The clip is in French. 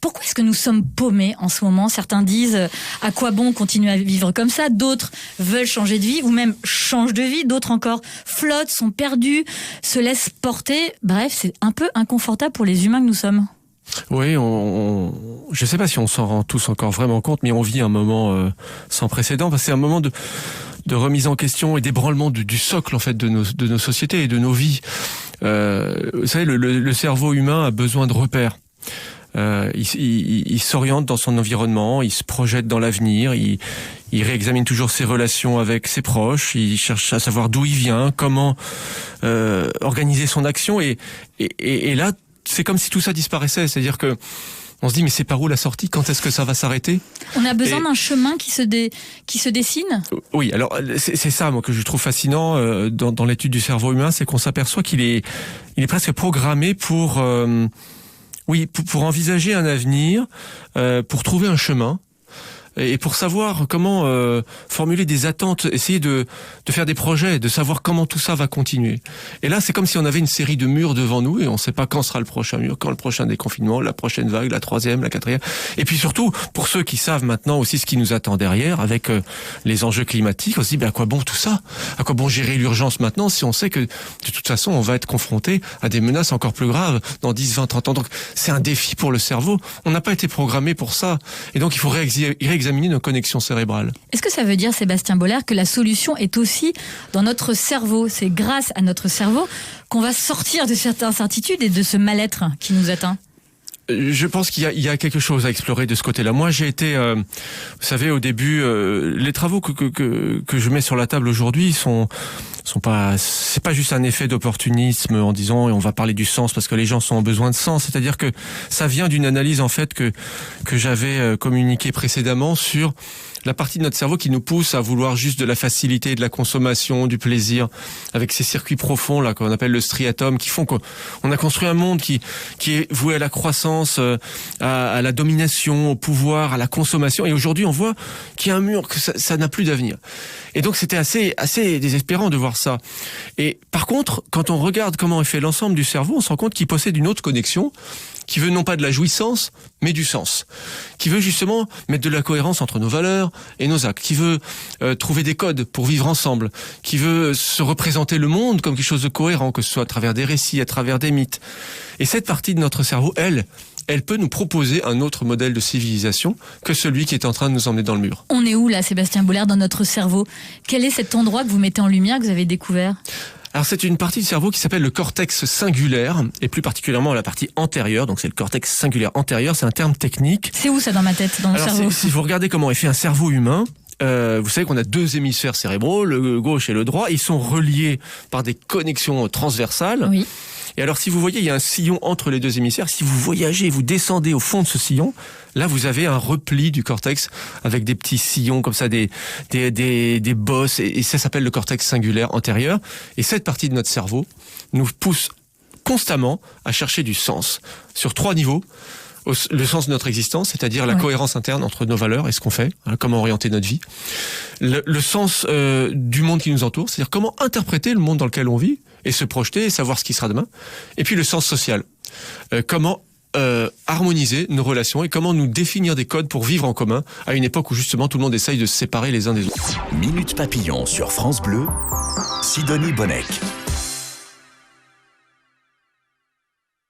Pourquoi est-ce que nous sommes paumés en ce moment ? Certains disent à quoi bon continuer à vivre comme ça ? D'autres veulent changer de vie ou même changent de vie. D'autres encore flottent, sont perdus, se laissent porter. Bref, c'est un peu inconfortable pour les humains que nous sommes. Oui, je ne sais pas si on s'en rend tous encore vraiment compte, mais on vit un moment sans précédent. Parce que c'est un moment de remise en question et d'ébranlement du socle en fait de nos sociétés et de nos vies. Vous savez, le cerveau humain a besoin de repères. Il s'oriente dans son environnement, il se projette dans l'avenir, il réexamine toujours ses relations avec ses proches, il cherche à savoir d'où il vient, comment organiser son action, et là, c'est comme si tout ça disparaissait, c'est-à-dire que on se dit, mais c'est par où la sortie ? Quand est-ce que ça va s'arrêter ? On a besoin d'un chemin qui se dessine ? Oui, alors c'est ça moi que je trouve fascinant dans l'étude du cerveau humain, c'est qu'on s'aperçoit qu'il est presque programmé pour envisager un avenir, pour trouver un chemin, et pour savoir comment formuler des attentes, essayer de faire des projets, de savoir comment tout ça va continuer. Et là, c'est comme si on avait une série de murs devant nous et on ne sait pas quand sera le prochain mur, quand le prochain déconfinement, la prochaine vague, la troisième, la quatrième. Et puis surtout, pour ceux qui savent maintenant aussi ce qui nous attend derrière, avec les enjeux climatiques, on se dit, à quoi bon tout ça ? À quoi bon gérer l'urgence maintenant si on sait que de toute façon, on va être confronté à des menaces encore plus graves dans 10, 20, 30 ans. Donc, c'est un défi pour le cerveau. On n'a pas été programmé pour ça. Et donc, il faut réexaminer nos connexions cérébrales. Est-ce que ça veut dire, Sébastien Bollard, que la solution est aussi dans notre cerveau ? C'est grâce à notre cerveau qu'on va sortir de certaines incertitudes et de ce mal-être qui nous atteint ? Je pense qu'il y a quelque chose à explorer de ce côté-là. Moi, j'ai été, vous savez, au début, les travaux que je mets sur la table aujourd'hui c'est pas juste un effet d'opportunisme en disant on va parler du sens parce que les gens sont en besoin de sens. C'est-à-dire que ça vient d'une analyse en fait que j'avais communiquée précédemment sur la partie de notre cerveau qui nous pousse à vouloir juste de la facilité, de la consommation, du plaisir, avec ces circuits profonds là qu'on appelle le striatum, qui font qu'on a construit un monde qui est voué à la croissance, à la domination, au pouvoir, à la consommation. Et aujourd'hui, on voit qu'il y a un mur, que ça n'a plus d'avenir. Et donc, c'était assez désespérant de voir ça. Et par contre, quand on regarde comment est fait l'ensemble du cerveau, on se rend compte qu'il possède une autre connexion qui veut non pas de la jouissance, mais du sens, qui veut justement mettre de la cohérence entre nos valeurs et nos actes, qui veut trouver des codes pour vivre ensemble, qui veut se représenter le monde comme quelque chose de cohérent, que ce soit à travers des récits, à travers des mythes. Et cette partie de notre cerveau, elle peut nous proposer un autre modèle de civilisation que celui qui est en train de nous emmener dans le mur. On est où là, Sébastien Bollard, dans notre cerveau ? Quel est cet endroit que vous mettez en lumière, que vous avez découvert ? Alors c'est une partie du cerveau qui s'appelle le cortex singulaire, et plus particulièrement la partie antérieure, donc c'est le cortex singulaire antérieur, c'est un terme technique. C'est où ça dans ma tête, dans mon cerveau ? Si vous regardez comment est fait un cerveau humain, vous savez qu'on a deux hémisphères cérébraux, le gauche et le droit, ils sont reliés par des connexions transversales. Oui. Et alors si vous voyez, il y a un sillon entre les deux hémisphères, si vous voyagez, vous descendez au fond de ce sillon, là vous avez un repli du cortex avec des petits sillons comme ça, des bosses, et ça s'appelle le cortex singulaire antérieur. Et cette partie de notre cerveau nous pousse constamment à chercher du sens sur 3 niveaux. Le sens de notre existence, c'est-à-dire la cohérence interne entre nos valeurs et ce qu'on fait, comment orienter notre vie. Le sens du monde qui nous entoure, c'est-à-dire comment interpréter le monde dans lequel on vit et se projeter et savoir ce qui sera demain. Et puis le sens social, comment harmoniser nos relations et comment nous définir des codes pour vivre en commun à une époque où justement tout le monde essaye de se séparer les uns des autres. Minute Papillon sur France Bleu, Sidonie Bonnec.